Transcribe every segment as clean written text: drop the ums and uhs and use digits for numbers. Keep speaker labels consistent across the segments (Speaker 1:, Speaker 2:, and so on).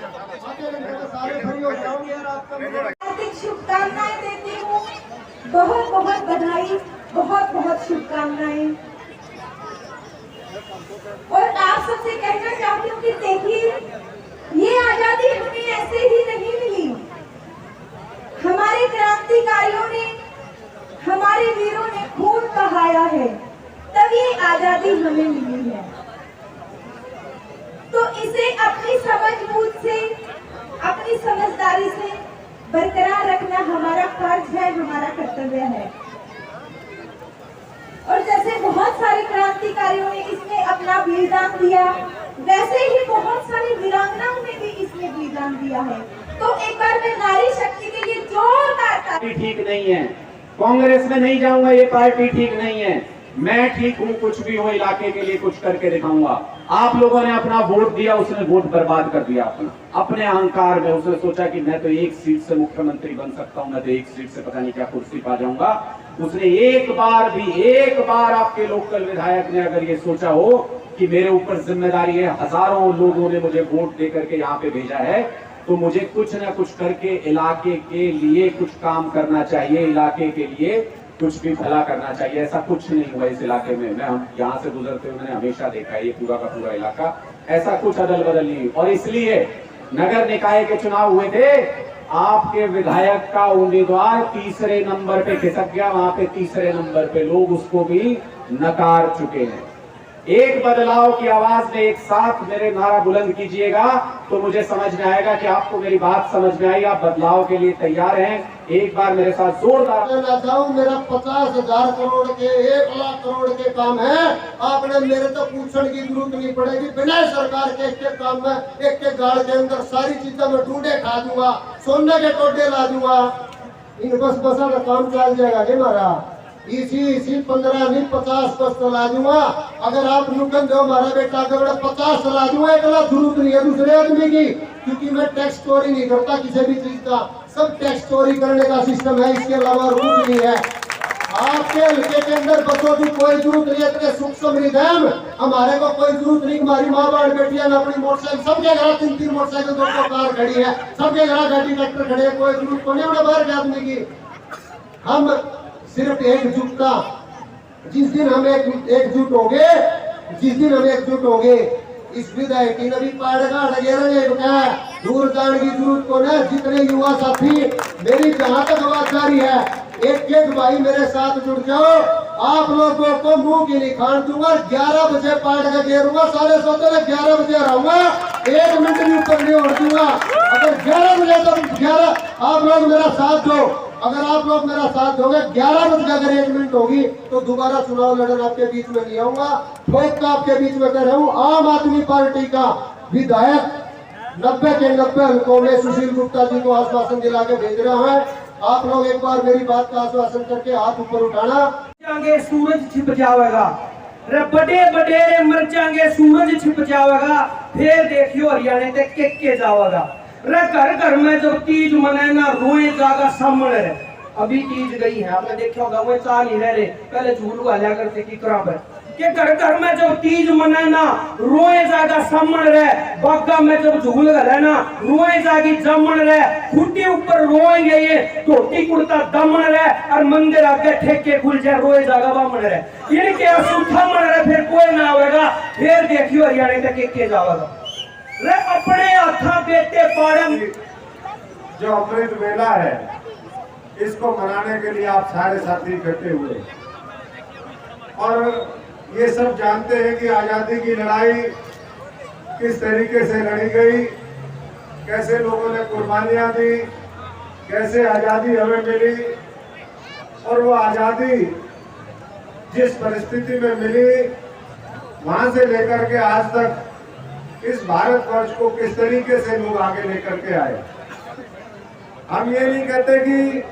Speaker 1: हार्दिक शुभकामनाएं देती हूँ। बहुत बहुत बधाई, बहुत बहुत शुभकामनाएं। और आप सबसे कहना चाहती हूँ कि देखिए, ये आजादी हमें ऐसे ही नहीं मिली। हमारे क्रांतिकारियों ने, हमारे वीरों ने खून बहाया है, तब ये आजादी हमें मिली है। तो इसे अपनी समझबूझ से, अपनी समझदारी से बरकरार रखना हमारा फर्ज है, हमारा कर्तव्य है। और जैसे बहुत सारे क्रांतिकारियों ने इसमें अपना बलिदान दिया, वैसे ही बहुत सारी वीरांगनाओं ने भी इसमें बलिदान दिया है। तो एक बार मैं नारी शक्ति के लिए जोरदार ताली।
Speaker 2: ठीक नहीं है, कांग्रेस में नहीं जाऊंगा, ये पार्टी ठीक नहीं है। मैं ठीक हूँ, कुछ भी हो इलाके के लिए कुछ करके दिखाऊंगा। आप लोगों ने अपना वोट दिया, उसने वोट बर्बाद कर दिया अपने अहंकार में। उसने सोचा कि मैं तो एक सीट से मुख्यमंत्री बन सकता हूं, मैं तो एक सीट से पता नहीं क्या कुर्सी पा जाऊंगा। उसने एक बार आपके लोकल विधायक ने अगर ये सोचा हो कि मेरे ऊपर जिम्मेदारी है, हजारों लोगों ने मुझे वोट दे करके यहाँ पे भेजा है, तो मुझे कुछ ना कुछ करके इलाके के लिए कुछ काम करना चाहिए, इलाके के लिए कुछ भी भला करना चाहिए। ऐसा कुछ नहीं हुआ इस इलाके में। मैं हम यहाँ से गुजरते हुए मैंने हमेशा देखा है, ये पूरा का पूरा इलाका ऐसा कुछ अदल बदल नहीं। और इसलिए नगर निकाय के चुनाव हुए थे, आपके विधायक का उम्मीदवार तीसरे नंबर पे खिसक गया, वहां पे तीसरे नंबर पे लोग उसको भी नकार चुके हैं। एक बदलाव की आवाज में एक साथ मेरे नारा बुलंद कीजिएगा तो मुझे समझ में आएगा कि आपको मेरी बात समझ में आई, आप बदलाव के लिए तैयार हैं। एक बार मेरे साथ जोरदार
Speaker 3: मेरा 50,000 करोड़ के 1 लाख करोड़ के काम है। आपने मेरे तो पूछने की जरूरत नहीं पड़ेगी। बिना सरकार के एक काम में, एक गाड़ के अंदर सारी चीजें मैं ढूंढे खा दूंगा, सोने के टोटे ला दूंगा। इन बस बसा का काम चल जाएगा जी हमारा। इसी 15 नहीं 50 बस चला दूंगा। अगर आप नुकन दो हमारा बेटा तो 50 चला दूंगा। एक लाख जरूरत नहीं है दूसरे आदमी की, क्योंकि मैं टैक्स चोरी नहीं करता किसी भी चीज का। सब टैक्स चोरी करने का सिस्टम है, इसके अलावा रूल नहीं है। आपके हल्के के अंदर बसों की कोई जरूरत नहीं है। इतने सुख समृद्ध है हमारे को, कोई जरूरत नहीं। हमारी माँ बाप बेटियां ने अपनी मोटरसाइकिल, सबके घर 3-3 मोटरसाइकिल 2 कार खड़ी है, सबके घर गाड़ी ट्रैक्टर खड़े है। कोई जरूरत को नहीं उन्हें बाहर के आदमी की। हम सिर्फ एकजुटता, जिस दिन हम एकजुट होंगे, इस विधायक की नवी पाड़ेगा दूर जाने की जरूरत को ना। जितने युवा साथी, मेरी जहां तक आवाज जारी है, एक भाई मेरे साथ जुड़ जाओ। आप लोगों को मुंह की नहीं खान दूंगा। 11 बजे पार्ट का घेरूंगा, 11:15 बजे रहूंगा, 1 मिनट भी ऊपर नहीं उड़ दूंगा। अगर 11 बजे तक 11 आप लोग मेरा साथ दो, अगर आप लोग मेरा साथ दोगे, 11 बजे अगर 1 मिनट होगी तो दोबारा चुनाव लड़ना आपके बीच में नहीं आऊंगा। ठोक आपके बीच में कर रहा हूँ। आम आदमी पार्टी का विधायक 90 के 90 हल्कों में सुशील गुप्ता जी को आश्वासन दिला के भेज रहा है। आप लोग एक बार मेरी बात का आश्वासन करके हाथ ऊपर उठाना।
Speaker 4: सूरज छिप जाएगा, बड़े बड़े मर जाएंगे, सूरज छिप जाएगा, फिर देखियो हरियाणा तक के जाओगा। घर घर में जब तीज मनाना रोए जागा सामने रहे। अभी तीज गई है, आपने देखा होगा वो चाल ही रह रहे, पहले झूल वाल्या करते की कराबर के घर घर में जब तीज मनाना रोए जागा सामने रहे। बागा में जब झूल गलाना रोए जागी जमन रहे। खूटी ऊपर रोएंगे ये धोती कुर्ता दमन रहे, और मंदिर आगे ठेके खुल जाए रोए जागा बामन रहे। इनके असुथा मन रहे, फिर कोई ना होगा। फिर देखियो हरियाणा तक के जाओगा। अपने हाथा बेटे पाड़म।
Speaker 5: जो अमृत मेला है, इसको मनाने के लिए आप सारे साथी इकट्ठे हुए, और ये सब जानते हैं कि आजादी की लड़ाई किस तरीके से लड़ी गई, कैसे लोगों ने कुर्बानियां दी, कैसे आजादी हमें मिली। और वो आजादी जिस परिस्थिति में मिली, वहां से लेकर के आज तक इस भारतवर्ष को किस तरीके से लोग आगे लेकर के आए। हम ये नहीं कहते कि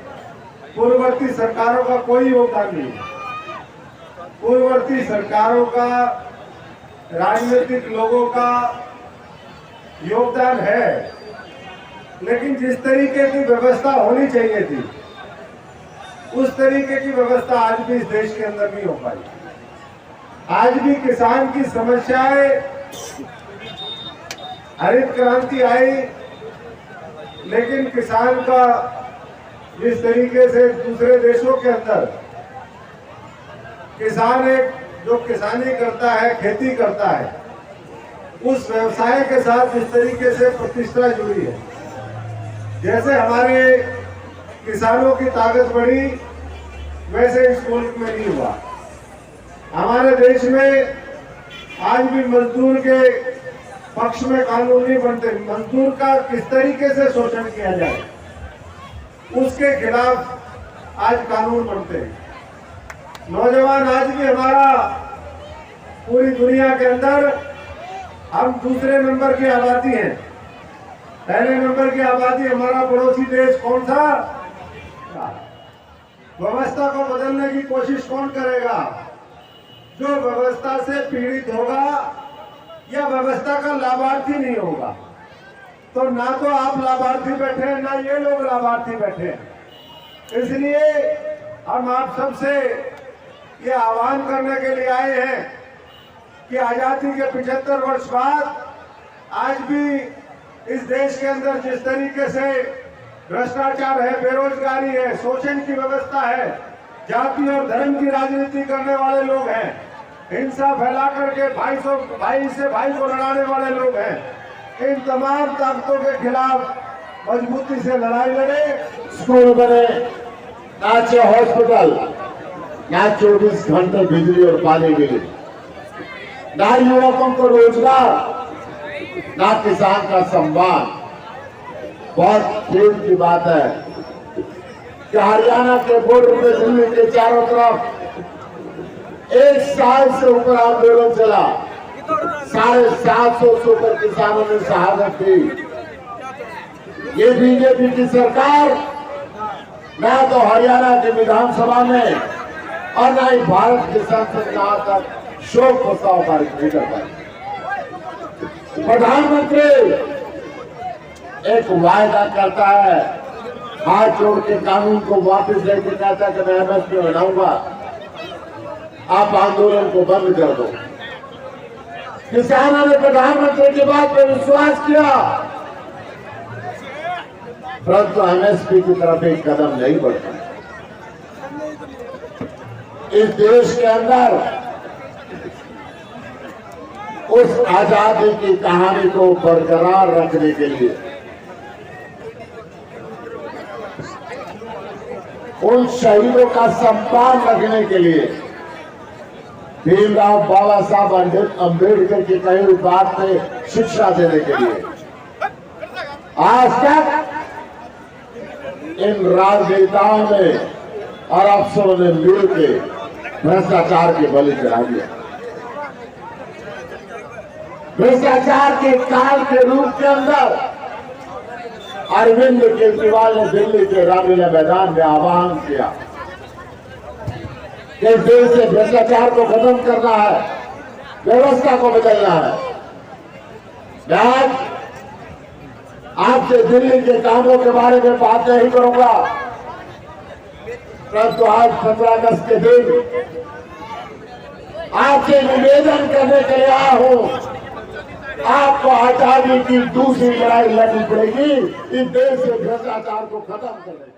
Speaker 5: पूर्ववर्ती सरकारों का कोई योगदान नहीं। पूर्ववर्ती सरकारों का, राजनीतिक लोगों का योगदान है, लेकिन जिस तरीके की व्यवस्था होनी चाहिए थी, उस तरीके की व्यवस्था आज भी इस देश के अंदर नहीं हो पाई। आज भी किसान की समस्याएं, हरित क्रांति आई, लेकिन किसान का जिस तरीके से दूसरे देशों के अंदर किसान एक जो किसानी करता है, खेती करता है, उस व्यवसाय के साथ जिस तरीके से प्रतिष्ठा जुड़ी है, जैसे हमारे किसानों की ताकत बढ़ी वैसे इस मुल्क में नहीं हुआ। हमारे देश में आज भी मजदूर के पक्ष में कानून नहीं बनते। मजदूर का किस तरीके से शोषण किया जाए उसके खिलाफ आज कानून बनते हैं। नौजवान आज भी हमारा पूरी दुनिया के अंदर हम दूसरे नंबर की आबादी हैं। पहले नंबर की आबादी हमारा पड़ोसी देश कौन सा? व्यवस्था को बदलने की कोशिश कौन करेगा? जो व्यवस्था से पीड़ित होगा या व्यवस्था का लाभार्थी नहीं होगा। तो ना तो आप लाभार्थी बैठे हैं, ना ये लोग लाभार्थी बैठे हैं। इसलिए हम आप सबसे ये आह्वान करने के लिए आए हैं कि आजादी के 75 वर्ष बाद आज भी इस देश के अंदर जिस तरीके से भ्रष्टाचार है, बेरोजगारी है, शोषण की व्यवस्था है, जाति और धर्म की राजनीति करने वाले लोग हैं, हिंसा फैला करके भाई से भाई को लड़ाने वाले लोग हैं, इन तमाम ताकतों के खिलाफ मजबूती से लड़ाई लड़े।
Speaker 6: स्कूल बने, ना अच्छे हॉस्पिटल, ना 24 घंटे बिजली और पानी मिले, ना युवकों को रोजगार, ना किसान का सम्मान। बहुत खेद की बात है कि हरियाणा के बॉर्डर में दिल्ली के चारों तरफ 1 साल से ऊपर आंदोलन चला, 750 से ऊपर किसानों ने शहादत दी। ये बीजेपी की सरकार ना तो हरियाणा की विधानसभा में और ना ही भारत के संसद में आज तक शोक प्रस्ताव पारित नहीं कर पाई। प्रधानमंत्री एक वायदा करता है, हाथ जोड़ के कानून को वापस लेके कहता है कि मैं एमएसपी बनाऊंगा, आप आंदोलन को बंद कर दो। किसानों ने प्रधानमंत्री की बात पर विश्वास किया, परंतु एमएसपी की तरफ एक कदम नहीं बढ़ता। इस देश के अंदर उस आजादी की कहानी को बरकरार रखने के लिए, उन शहीदों का सम्मान रखने के लिए, भीमराव बाबा साहब अम्बेडकर की कही हुई बात में शिक्षा देने के लिए आज तक इन राजनेताओं ने और अफसरों ने मिलकर भ्रष्टाचार के बलि चढ़ा दिया। भ्रष्टाचार के काल के रूप के अंदर अरविंद केजरीवाल ने दिल्ली के रामलीला मैदान में आह्वान किया कि इस देश से भ्रष्टाचार को खत्म करना है, व्यवस्था को बदलना है। मैं आज आपसे दिल्ली के कामों के बारे में बात नहीं करूंगा, परंतु आज 15 अगस्त के दिन आपसे निवेदन करने के लिए आया हूं। आपको आजादी की दूसरी लड़ाई लड़नी पड़ेगी, इस देश से भ्रष्टाचार को खत्म करने।